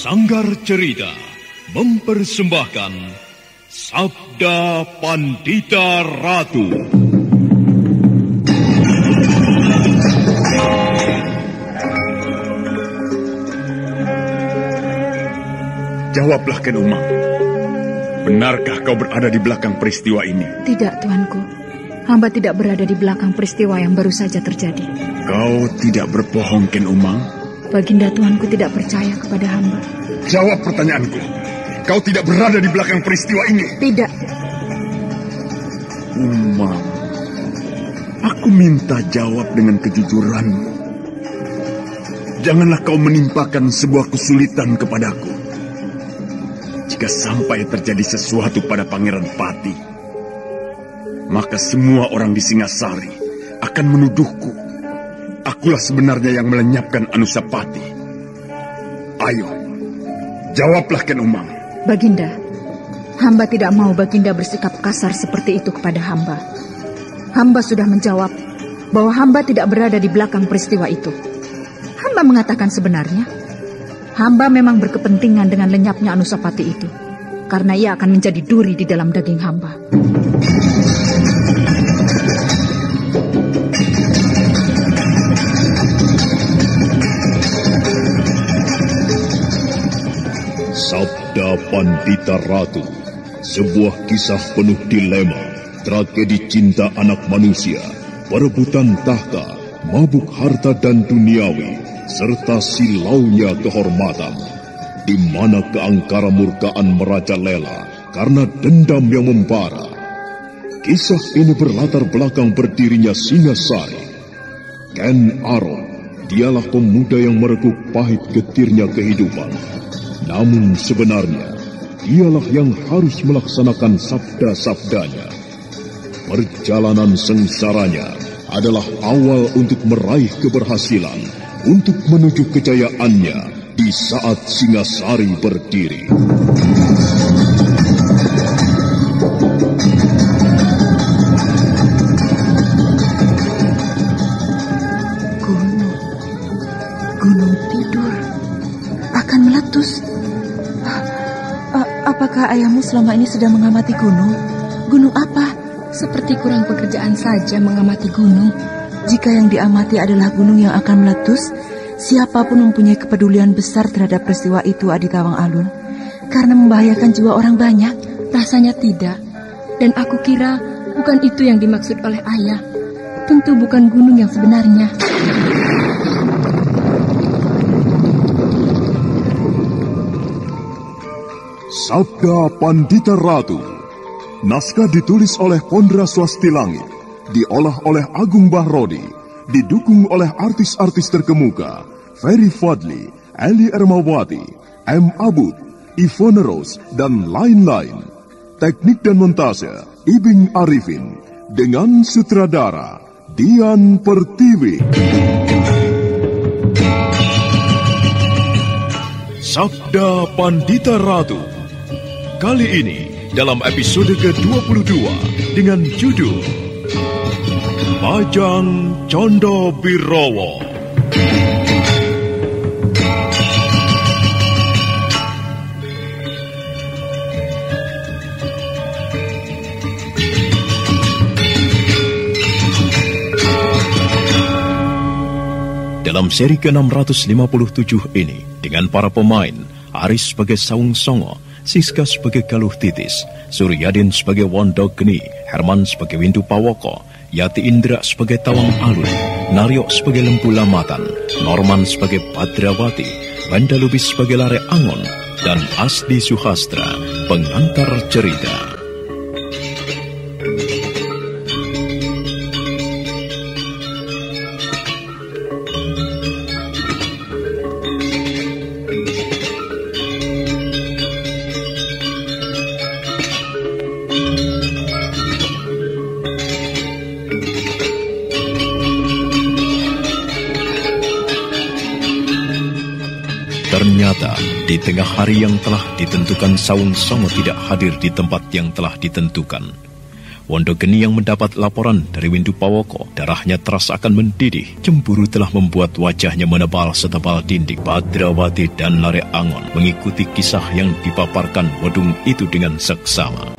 Sanggar Cerita mempersembahkan Sabda Pandita Ratu. Jawablah, Ken Umang. Benarkah kau berada di belakang peristiwa ini? Tidak, Tuanku. Hamba tidak berada di belakang peristiwa yang baru saja terjadi. Kau tidak berbohong, Ken Umang? Baginda Tuanku tidak percaya kepada hamba. Jawab pertanyaanku. Kau tidak berada di belakang peristiwa ini? Tidak. Umang, aku minta jawab dengan kejujuranmu. Janganlah kau menimpakan sebuah kesulitan kepadaku. Jika sampai terjadi sesuatu pada Pangeran Pati, maka semua orang di Singasari akan menuduhku. Akulah sebenarnya yang melenyapkan Anusapati. Ayo, jawablah, Ken Umang. Baginda, hamba tidak mau Baginda bersikap kasar seperti itu kepada hamba. Hamba sudah menjawab bahwa hamba tidak berada di belakang peristiwa itu. Hamba mengatakan sebenarnya, hamba memang berkepentingan dengan lenyapnya Anusapati itu, karena ia akan menjadi duri di dalam daging hamba. Sabda Pandita Ratu, sebuah kisah penuh dilema, tragedi cinta anak manusia, perebutan tahta, mabuk harta dan duniawi, serta silaunya kehormatan, di mana keangkara murkaan merajalela karena dendam yang membara. Kisah ini berlatar belakang berdirinya Singasari. Ken Arok, dialah pemuda yang merekuk pahit getirnya kehidupan. Namun sebenarnya, dialah yang harus melaksanakan sabda-sabdanya. Perjalanan sengsaranya adalah awal untuk meraih keberhasilan, untuk menuju kejayaannya di saat Singasari berdiri. Gunung tidur akan meletus. Apakah ayahmu selama ini sedang mengamati gunung? Gunung apa? Seperti kurang pekerjaan saja mengamati gunung. Jika yang diamati adalah gunung yang akan meletus, siapapun mempunyai kepedulian besar terhadap peristiwa itu, Adi Tawang Alun, karena membahayakan jiwa orang banyak. Rasanya tidak. Dan aku kira bukan itu yang dimaksud oleh ayah. Tentu bukan gunung yang sebenarnya. Sabda Pandita Ratu. Naskah ditulis oleh Pondra Swasti Langit, diolah oleh Agung Bahrodi, didukung oleh artis-artis terkemuka Ferry Fadli, Eli Ermawati, M. Abud, Ivone Rose, dan lain-lain. Teknik dan montase Ibing Arifin, dengan sutradara Dian Pertiwi. Sabda Pandita Ratu. Kali ini dalam episode ke-22 dengan judul Bajang Condo Birowo. Dalam seri ke-657 ini, dengan para pemain, Aris sebagai Saung Songo, Siska sebagai Galuh Titis, Suryadin sebagai Wondo Geni, Herman sebagai Windu Pawoko, Yati Indra sebagai Tawang Alun, Naryo sebagai Lembu Lamatan, Norman sebagai Badrawati, Banda Lubis sebagai Lare Angon, dan Asdi Suhastra, pengantar cerita. Ternyata, di tengah hari yang telah ditentukan, Saung Songo tidak hadir di tempat yang telah ditentukan. Wondogeni yang mendapat laporan dari Windu Pawoko, darahnya terasa akan mendidih. Cemburu telah membuat wajahnya menebal setebal dinding. Badrawati dan Lare Angon mengikuti kisah yang dipaparkan Wedung itu dengan seksama.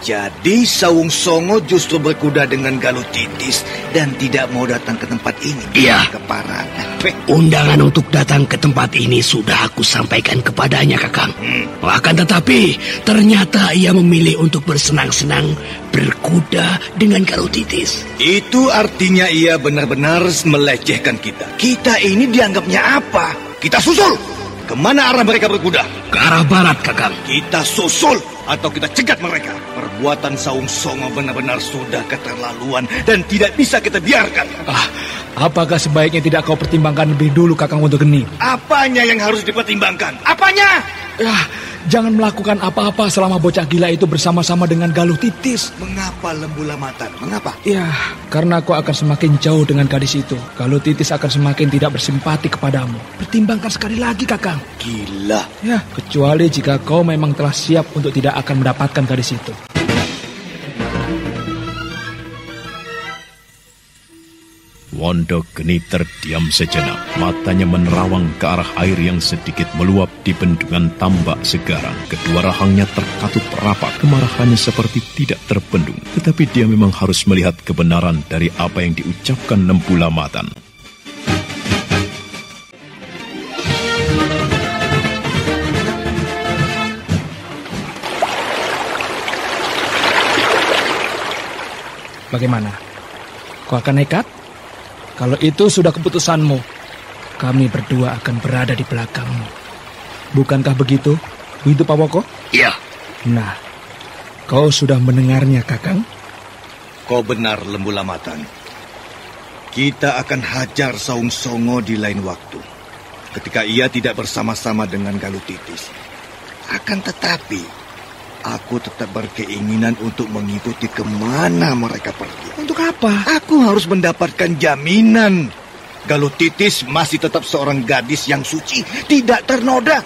Jadi Sawung Songo justru berkuda dengan Galutitis dan tidak mau datang ke tempat ini. Iya. Keparat. Undangan untuk datang ke tempat ini sudah aku sampaikan kepadanya, Kakang. Akan tetapi ternyata ia memilih untuk bersenang-senang berkuda dengan Galutitis. Itu artinya ia benar-benar melecehkan kita. Kita ini dianggapnya apa? Kita susul. Kemana arah mereka berkuda? Ke arah barat, Kakang. Kita susul atau kita cegat mereka. Perbuatan Sawung Songo benar-benar sudah keterlaluan dan tidak bisa kita biarkan. Apakah sebaiknya tidak kau pertimbangkan lebih dulu, Kakang Wondogeni? Apanya yang harus dipertimbangkan? Apanya? Jangan melakukan apa-apa selama bocah gila itu bersama-sama dengan Galutitis. Mengapa Lembu Lamatan? Mengapa? Ya, karena kau akan semakin jauh dengan gadis itu. Galutitis akan semakin tidak bersimpati kepadamu. Pertimbangkan sekali lagi, Kakang. Gila. Ya, kecuali jika kau memang telah siap untuk tidak akan mendapatkan gadis itu. Wondogeni terdiam sejenak. Matanya menerawang ke arah air yang sedikit meluap di bendungan tambak segarang. Kedua rahangnya terkatup rapat. Kemarahannya seperti tidak terbendung. Tetapi dia memang harus melihat kebenaran dari apa yang diucapkan Lembu Lamatan. Bagaimana? Kau akan nekat? Kalau itu sudah keputusanmu, kami berdua akan berada di belakangmu. Bukankah begitu, Windu Pawoko? Iya. Nah, kau sudah mendengarnya, Kakang? Kau benar, Lembu Lamatan. Kita akan hajar Sawung Songo di lain waktu, ketika ia tidak bersama-sama dengan Galutitis. Akan tetapi, aku tetap berkeinginan untuk mengikuti kemana mereka pergi. Untuk apa? Aku harus mendapatkan jaminan Galutitis masih tetap seorang gadis yang suci, tidak ternoda.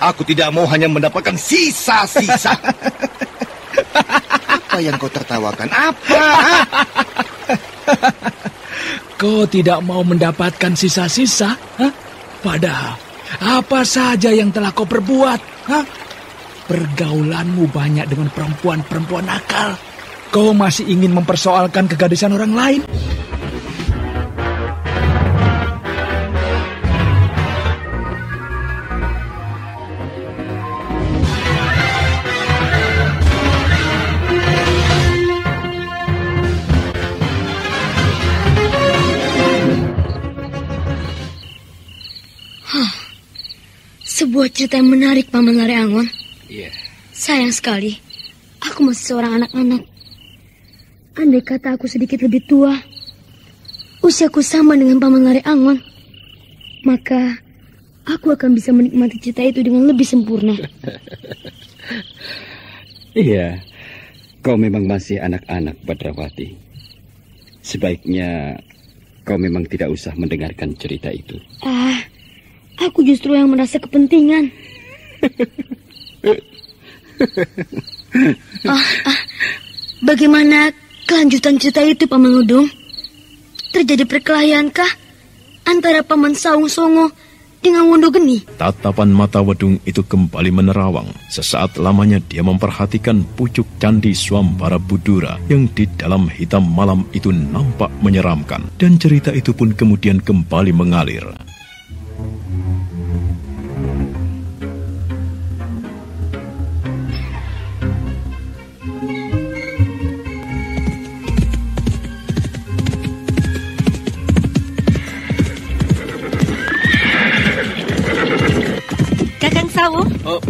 Aku tidak mau hanya mendapatkan sisa-sisa. Apa yang kau tertawakan? Apa? Kau tidak mau mendapatkan sisa-sisa? Padahal, apa saja yang telah kau perbuat? Pergaulanmu banyak dengan perempuan-perempuan nakal. Kau masih ingin mempersoalkan kegadisan orang lain? Sebuah cerita yang menarik, Paman Lare Angon. Iya. Sayang sekali, aku masih seorang anak-anak. Andai kata aku sedikit lebih tua, usiaku sama dengan Paman Lare Angon, maka aku akan bisa menikmati cerita itu dengan lebih sempurna. Iya, kau memang masih anak-anak, Badrawati. Sebaiknya kau memang tidak usah mendengarkan cerita itu. Aku justru yang merasa kepentingan. Bagaimana kelanjutan cerita itu, Paman Ludung? Terjadi perkelahiankah antara Paman Sawung Songo dengan Wondogeni? Tatapan mata Wedung itu kembali menerawang. Sesaat lamanya dia memperhatikan pucuk candi Swambara Budura yang di dalam hitam malam itu nampak menyeramkan. Dan cerita itu pun kemudian kembali mengalir.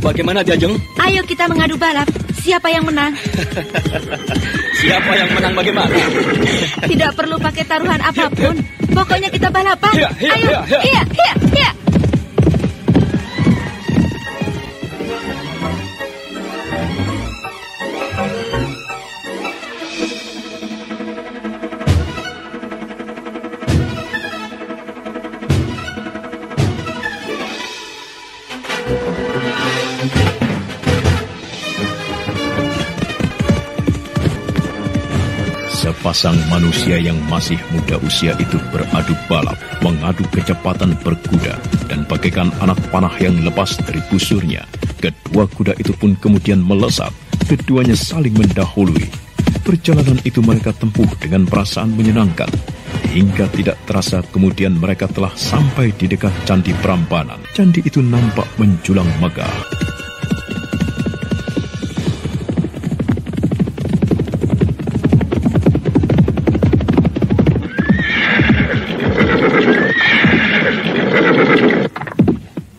Bagaimana, Jajeng? Ayo kita mengadu balap. Siapa yang menang? Siapa yang menang bagaimana? Tidak perlu pakai taruhan apapun. Pokoknya kita balapan. Ayo, iya. Sepasang manusia yang masih muda usia itu beradu balap, mengadu kecepatan berkuda, dan bagaikan anak panah yang lepas dari busurnya. Kedua kuda itu pun kemudian melesat, keduanya saling mendahului. Perjalanan itu mereka tempuh dengan perasaan menyenangkan, hingga tidak terasa kemudian mereka telah sampai di dekat Candi Prambanan. Candi itu nampak menjulang megah.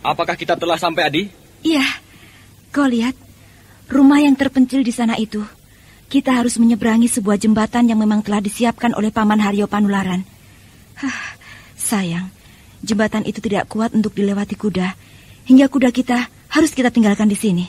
Apakah kita telah sampai, Adi? Iya. Kau lihat, rumah yang terpencil di sana itu. Kita harus menyeberangi sebuah jembatan yang memang telah disiapkan oleh Paman Haryo Panularan. Sayang, jembatan itu tidak kuat untuk dilewati kuda. Hingga kuda kita harus kita tinggalkan di sini.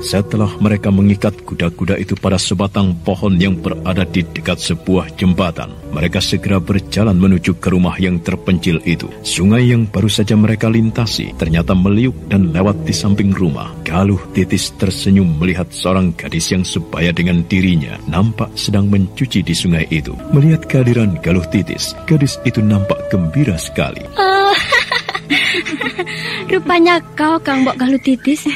Setelah mereka mengikat kuda-kuda itu pada sebatang pohon yang berada di dekat sebuah jembatan, mereka segera berjalan menuju ke rumah yang terpencil itu. Sungai yang baru saja mereka lintasi ternyata meliuk dan lewat di samping rumah. Galuh Titis tersenyum melihat seorang gadis yang sebaya dengan dirinya nampak sedang mencuci di sungai itu. Melihat kehadiran Galuh Titis, gadis itu nampak gembira sekali. Oh, rupanya kau, Kang Mbok Galuh Titis.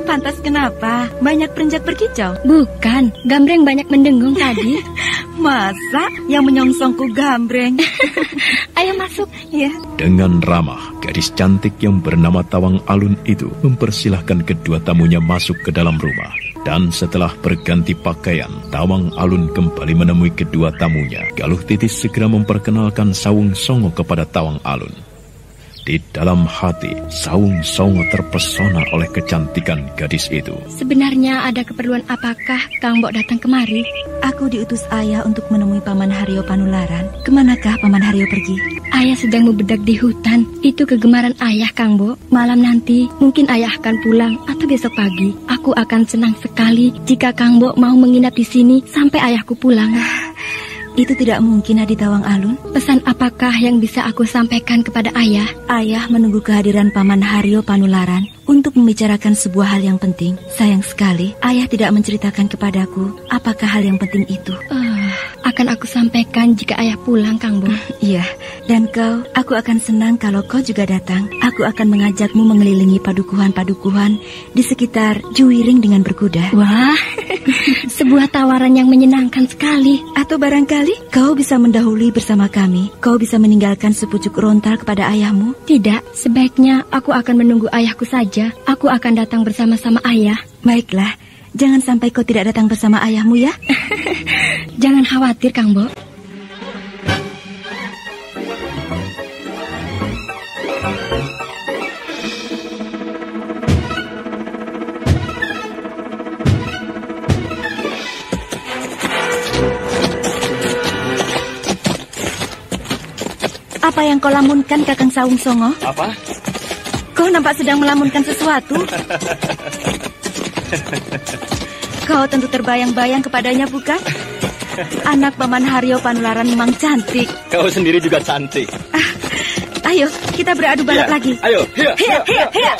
Pantas kenapa? Banyak perenjak berkicau? Bukan, gambreng banyak mendengung tadi. Masa yang menyongsongku gambreng? Ayo masuk. Ya. Dengan ramah, gadis cantik yang bernama Tawang Alun itu mempersilahkan kedua tamunya masuk ke dalam rumah. Dan setelah berganti pakaian, Tawang Alun kembali menemui kedua tamunya. Galuh Titis segera memperkenalkan Sawung Songo kepada Tawang Alun. Di dalam hati, Sawung Songo terpesona oleh kecantikan gadis itu. Sebenarnya ada keperluan apakah Kang Mbok datang kemari? Aku diutus ayah untuk menemui Paman Haryo Panularan. Kemanakah Paman Haryo pergi? Ayah sedang membedak di hutan. Itu kegemaran ayah, Kang Mbok. Malam nanti mungkin ayah akan pulang atau besok pagi. Aku akan senang sekali jika Kang Mbok mau menginap di sini sampai ayahku pulang. Itu tidak mungkin, Adi Tawang Alun. Pesan apakah yang bisa aku sampaikan kepada ayah? Ayah menunggu kehadiran Paman Haryo Panularan untuk membicarakan sebuah hal yang penting. Sayang sekali, ayah tidak menceritakan kepadaku apakah hal yang penting itu. Akan aku sampaikan jika ayah pulang, Kang Bo. Iya, dan kau, aku akan senang kalau kau juga datang. Aku akan mengajakmu mengelilingi padukuhan-padukuhan di sekitar Juwiring dengan berkuda. Wah, sebuah tawaran yang menyenangkan sekali. Atau barangkali kau bisa mendahului bersama kami. Kau bisa meninggalkan sepucuk rontal kepada ayahmu. Tidak, sebaiknya aku akan menunggu ayahku saja. Aku akan datang bersama-sama ayah. Baiklah, jangan sampai kau tidak datang bersama ayahmu ya. Jangan khawatir, Kang Bo. Apa yang kau lamunkan, Kakang Sawung Songo? Apa? Kau nampak sedang melamunkan sesuatu. Kau tentu terbayang-bayang kepadanya, bukan? Anak Paman Haryo Panularan memang cantik. Kau sendiri juga cantik. Ayo, kita beradu balap lagi. Ayo, hiya.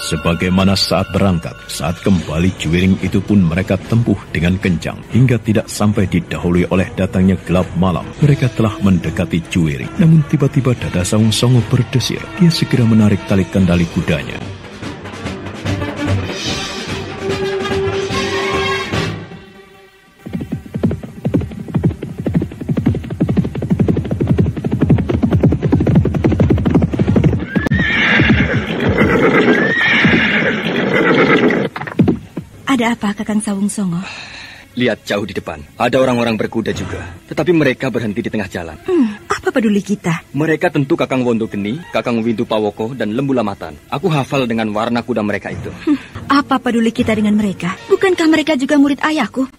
Sebagaimana saat berangkat, saat kembali Juwiring itu pun mereka tempuh dengan kencang hingga tidak sampai didahului oleh datangnya gelap malam. Mereka telah mendekati Juwiring, namun tiba-tiba dada Sawung Songo berdesir. Dia segera menarik tali kendali kudanya. Ada apa, Kakang Sawung Songo? Lihat jauh di depan, ada orang-orang berkuda juga. Tetapi mereka berhenti di tengah jalan. Apa peduli kita? Mereka tentu Kakang Wondo Geni, Kakang Windu Pawoko, dan Lembu Lamatan. Aku hafal dengan warna kuda mereka itu. Apa peduli kita dengan mereka? Bukankah mereka juga murid ayahku?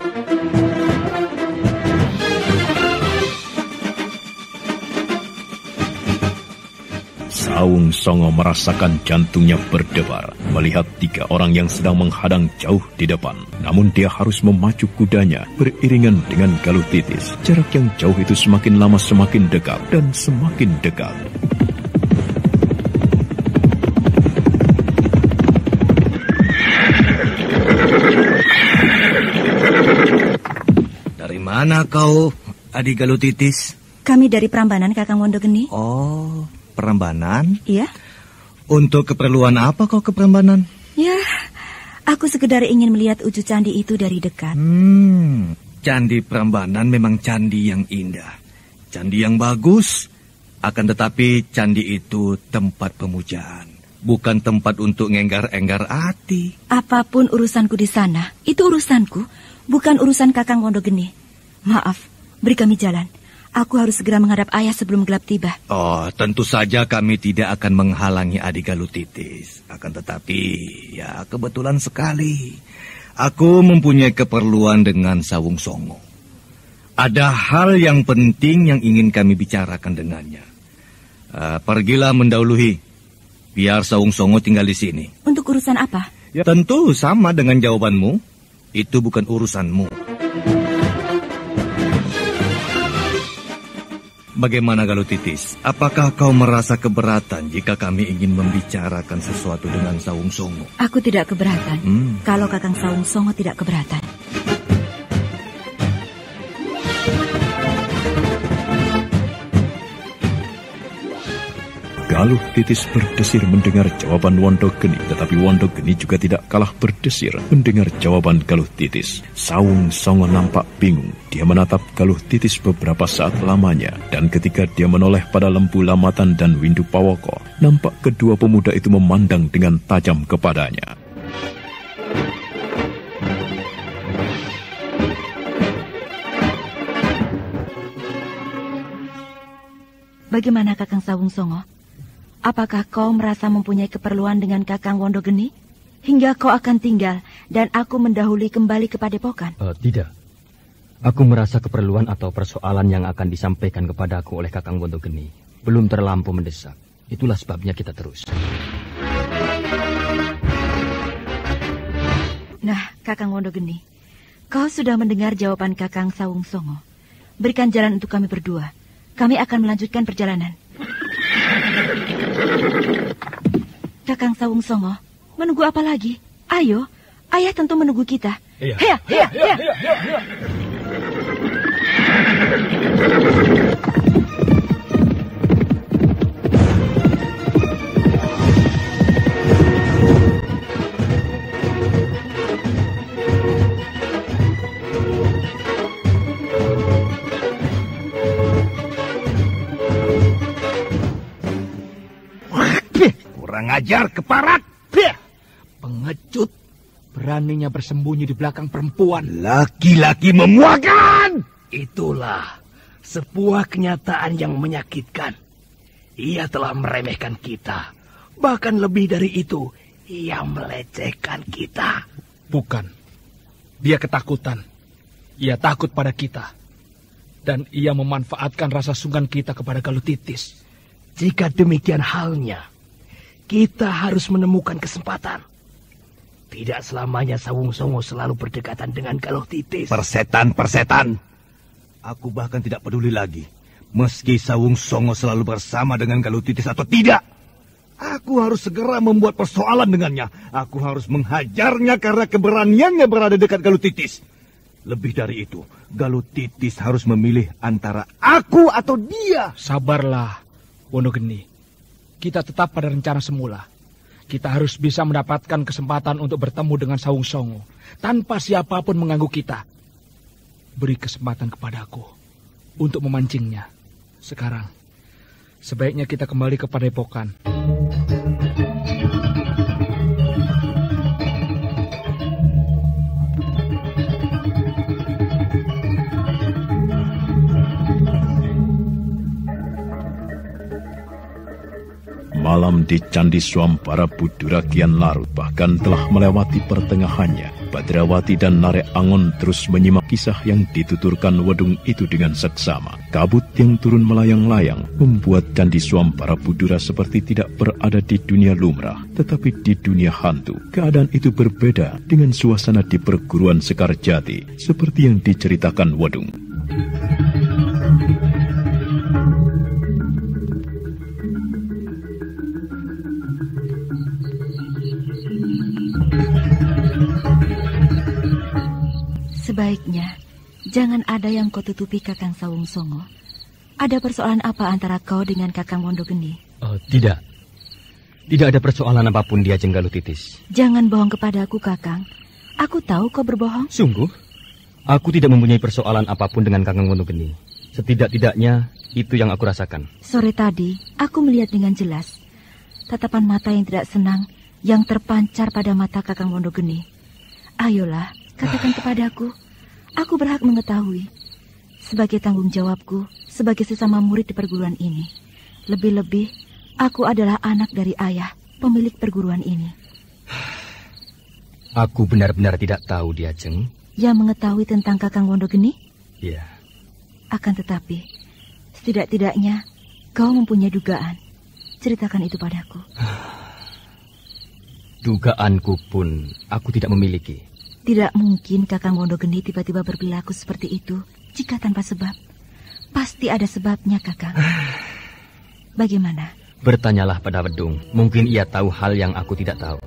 Sawung Songo merasakan jantungnya berdebar melihat 3 orang yang sedang menghadang jauh di depan. Namun dia harus memacu kudanya beriringan dengan Galuh Titis. Jarak yang jauh itu semakin lama semakin dekat dan semakin dekat. Dari mana kau, Adi Galuh Titis? Kami dari Prambanan, Kakang Wondogeni. Oh, Prambanan? Iya. Untuk keperluan apa kau ke Prambanan? Ya, aku sekedar ingin melihat wujud candi itu dari dekat. Candi Prambanan memang candi yang indah. Candi yang bagus. Akan tetapi candi itu tempat pemujaan. Bukan tempat untuk ngenggar-enggar hati. Apapun urusanku di sana, itu urusanku. Bukan urusan Kakang Wondogeni. Maaf, beri kami jalan. Aku harus segera menghadap ayah sebelum gelap tiba. Oh, tentu saja kami tidak akan menghalangi Adi Galuh Titis. Akan tetapi, ya kebetulan sekali. Aku mempunyai keperluan dengan Sawung Songo. Ada hal yang penting yang ingin kami bicarakan dengannya. Pergilah mendahului. Biar Sawung Songo tinggal di sini. Untuk urusan apa? Ya, tentu sama dengan jawabanmu. Itu bukan urusanmu. Bagaimana Galuh Titis? Apakah kau merasa keberatan jika kami ingin membicarakan sesuatu dengan Sawung Songo? Aku tidak keberatan. Kalau Kakang Sawung Songo tidak keberatan. Galuh Titis berdesir mendengar jawaban Wondogeni, tetapi Wondogeni juga tidak kalah berdesir mendengar jawaban Galuh Titis. Sawung Songo nampak bingung. Dia menatap Galuh Titis beberapa saat lamanya, dan ketika dia menoleh pada Lembu Lamatan dan Windu Pawoko, nampak kedua pemuda itu memandang dengan tajam kepadanya. Bagaimana Kakang Sawung Songo? Apakah kau merasa mempunyai keperluan dengan Kakang Wondogeni? Hingga kau akan tinggal dan aku mendahului kembali ke Padepokan? Tidak. Aku merasa keperluan atau persoalan yang akan disampaikan kepadaku oleh Kakang Wondogeni belum terlampau mendesak. Itulah sebabnya kita terus. Nah, Kakang Wondogeni, kau sudah mendengar jawaban Kakang Sawung Songo. Berikan jalan untuk kami berdua. Kami akan melanjutkan perjalanan. Kakang Sawung Songo, menunggu apa lagi? Ayo, ayah tentu menunggu kita. Iya. Ngajar keparat. Pengecut. Beraninya bersembunyi di belakang perempuan. Laki-laki memuakan. Itulah sebuah kenyataan yang menyakitkan. Ia telah meremehkan kita. Bahkan lebih dari itu, ia melecehkan kita. Bukan. Dia ketakutan. Ia takut pada kita. Dan ia memanfaatkan rasa sungkan kita kepada Galuh Titis. Jika demikian halnya, kita harus menemukan kesempatan. Tidak selamanya Sawung Songo selalu berdekatan dengan Galuh Titis. Persetan. Aku bahkan tidak peduli lagi. Meski Sawung Songo selalu bersama dengan Galuh Titis atau tidak. Aku harus segera membuat persoalan dengannya. Aku harus menghajarnya karena keberaniannya berada dekat Galuh Titis. Lebih dari itu, Galuh Titis harus memilih antara aku atau dia. Sabarlah, Wondogeni. Kita tetap pada rencana semula. Kita harus bisa mendapatkan kesempatan untuk bertemu dengan Sawung Songo tanpa siapapun mengganggu kita. Beri kesempatan kepadaku untuk memancingnya. Sekarang, sebaiknya kita kembali ke Padepokan. Malam di Candi Swambara Budura kian larut, bahkan telah melewati pertengahannya. Badrawati dan Narek Angon terus menyimak kisah yang dituturkan Wedung itu dengan seksama. Kabut yang turun melayang-layang membuat Candi Swambara Budura seperti tidak berada di dunia lumrah, tetapi di dunia hantu. Keadaan itu berbeda dengan suasana di perguruan Sekarjati, seperti yang diceritakan Wedung. Sebaiknya, jangan ada yang kau tutupi, Kakang Sawung Songo. Ada persoalan apa antara kau dengan Kakang Wondogeni? Tidak. Tidak ada persoalan apapun di Ajeng Galutitis. Jangan bohong kepadaku, Kakang. Aku tahu kau berbohong. Sungguh? Aku tidak mempunyai persoalan apapun dengan Kakang Wondogeni. Setidak-tidaknya, itu yang aku rasakan. Sore tadi, aku melihat dengan jelas tatapan mata yang tidak senang yang terpancar pada mata Kakang Wondogeni. Ayolah, katakan kepadaku. Aku berhak mengetahui. Sebagai tanggung jawabku, sebagai sesama murid di perguruan ini. Lebih-lebih, aku adalah anak dari ayah, pemilik perguruan ini. Aku benar-benar tidak tahu, Diajeng. Yang mengetahui tentang Kakang Wondogeni? Iya. Akan tetapi, setidak-tidaknya, kau mempunyai dugaan. Ceritakan itu padaku. Dugaanku pun, aku tidak memiliki. Tidak mungkin Kakang Wondogeni tiba-tiba berperilaku seperti itu jika tanpa sebab. Pasti ada sebabnya, Kakang. Bagaimana? Bertanyalah pada Wedung. Mungkin ia tahu hal yang aku tidak tahu.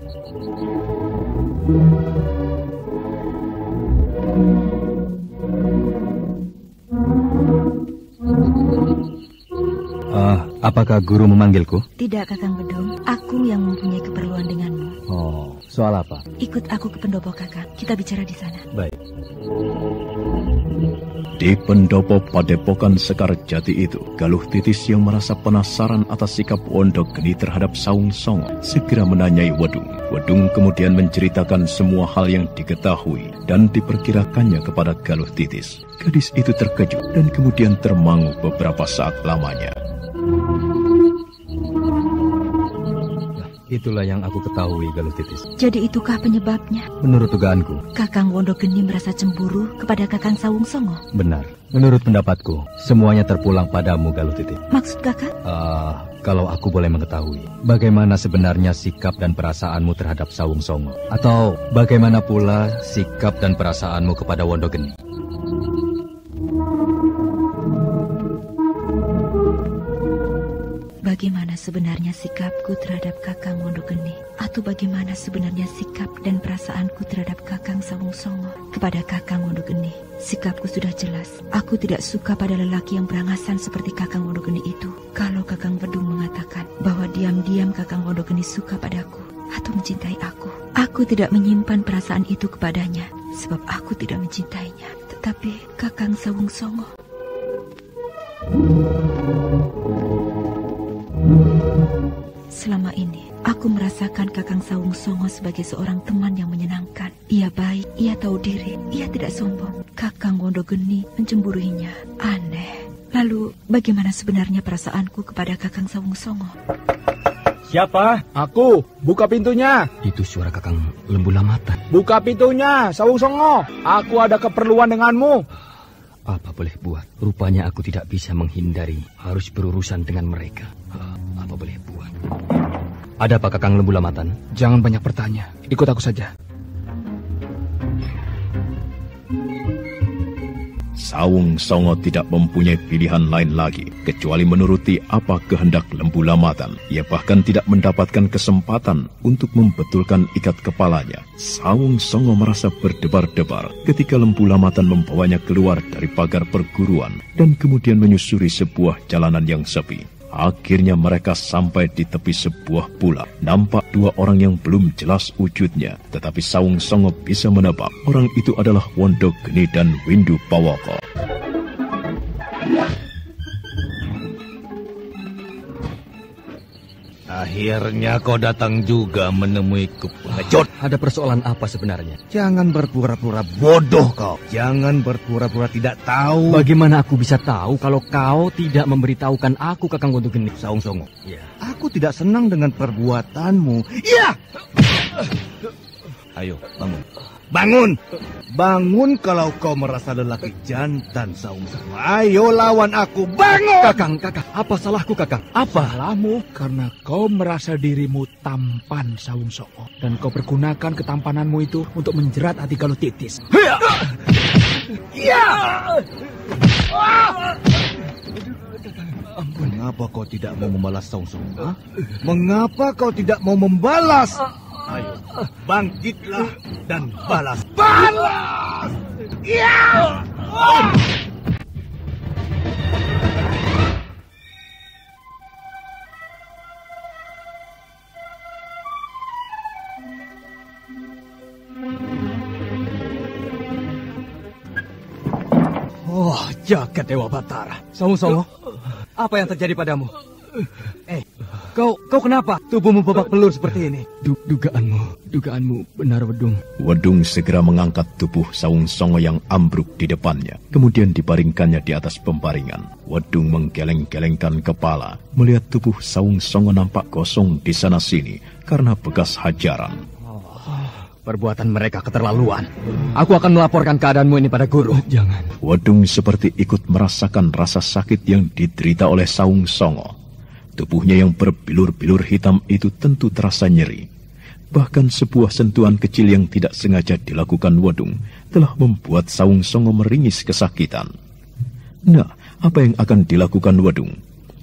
Apakah guru memanggilku? Tidak, Kakang Wedung. Aku yang mempunyai keperluan denganmu. Oh, soal apa? Ikut aku ke pendopo, Kakang. Kita bicara di sana. Baik. Di pendopo padepokan Sekarjati itu, Galuh Titis yang merasa penasaran atas sikap Wondogeni terhadap Sawung Songo segera menanyai Wedung. Wedung kemudian menceritakan semua hal yang diketahui dan diperkirakannya kepada Galuh Titis. Gadis itu terkejut dan kemudian termangu beberapa saat lamanya. Itulah yang aku ketahui, Galuh Titis. Jadi itukah penyebabnya? Menurut dugaanku, Kakang Wondogeni merasa cemburu kepada Kakang Sawung Songo? benar. Menurut pendapatku, semuanya terpulang padamu, Galuh Titis. Maksud Kakang? Kalau aku boleh mengetahui, bagaimana sebenarnya sikap dan perasaanmu terhadap Sawung Songo? Atau bagaimana pula sikap dan perasaanmu kepada Wondogeni? Bagaimana sebenarnya sikapku terhadap Kakang Wondogeni? Atau bagaimana sebenarnya sikap dan perasaanku terhadap Kakang Sawung Songo? Kepada Kakang Wondogeni, sikapku sudah jelas. Aku tidak suka pada lelaki yang berangasan seperti Kakang Wondogeni itu. Kalau Kakang Wedung mengatakan bahwa diam-diam Kakang Wondogeni suka padaku atau mencintai aku tidak menyimpan perasaan itu kepadanya, sebab aku tidak mencintainya. Tetapi Kakang Sawung Songo... Selama ini, aku merasakan Kakang Sawung Songo sebagai seorang teman yang menyenangkan. Ia baik, ia tahu diri, ia tidak sombong. Kakang Wondogeni mencemburuinya. Aneh. Lalu, bagaimana sebenarnya perasaanku kepada Kakang Sawung Songo? Siapa? Aku. Buka pintunya. Itu suara Kakang Lembu Lamatan. Buka pintunya, Sawung Songo. Aku ada keperluan denganmu. Apa boleh buat? Rupanya aku tidak bisa menghindari. Harus berurusan dengan mereka. Apa boleh buat? Ada apa, Kakang Lembu Lamatan? Jangan banyak bertanya. Ikut aku saja. Sawung Songo tidak mempunyai pilihan lain lagi kecuali menuruti apa kehendak Lembu Lamatan. Ia bahkan tidak mendapatkan kesempatan untuk membetulkan ikat kepalanya. Sawung Songo merasa berdebar-debar ketika Lembu Lamatan membawanya keluar dari pagar perguruan dan kemudian menyusuri sebuah jalanan yang sepi. Akhirnya mereka sampai di tepi sebuah pulau. Nampak dua orang yang belum jelas wujudnya, tetapi Sawung Songo bisa menebak orang itu adalah Wondogeni dan Windu Pawoko. Akhirnya kau datang juga menemuiku, pengecut. Ada persoalan apa sebenarnya? Jangan berpura-pura bodoh kau. Jangan berpura-pura tidak tahu. Bagaimana aku bisa tahu kalau kau tidak memberitahukan aku, Kakang Wondogeni? Sawung Songo. Ya. Aku tidak senang dengan perbuatanmu. Iya. Ayo, bangun. Bangun! Bangun kalau kau merasa lelaki jantan, Saung Songo. Ayo lawan aku, bangun! Kakang, apa salahku, Kakang? Apa? Salahmu karena kau merasa dirimu tampan, Saung Songo. Dan kau pergunakan ketampananmu itu untuk menjerat hati Galutitis. Ya! Mengapa kau tidak mau membalas, Saung Songo? Mengapa kau tidak mau membalas? Ayo, bangkitlah dan balas. Balas! Ya! Oh, jagat Dewa Batara. Saung Songo, apa yang terjadi padamu? Kau kenapa? Tubuhmu babak belur seperti ini. Dugaanmu benar, Wedung. Wedung segera mengangkat tubuh Saung Songo yang ambruk di depannya, kemudian dibaringkannya di atas pembaringan. Wedung menggeleng-gelengkan kepala, melihat tubuh Saung Songo nampak kosong di sana-sini karena bekas hajaran. Perbuatan mereka keterlaluan. Aku akan melaporkan keadaanmu ini pada guru. Jangan. Wedung seperti ikut merasakan rasa sakit yang diderita oleh Saung Songo. Tubuhnya yang berbilur-bilur hitam itu tentu terasa nyeri. Bahkan sebuah sentuhan kecil yang tidak sengaja dilakukan Wedung telah membuat Saung Songo meringis kesakitan. Nah, apa yang akan dilakukan Wedung?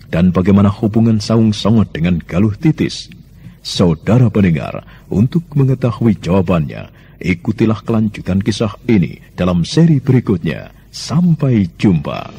Dan bagaimana hubungan Saung Songo dengan Galuh Titis? Saudara pendengar, untuk mengetahui jawabannya, ikutilah kelanjutan kisah ini dalam seri berikutnya. Sampai jumpa.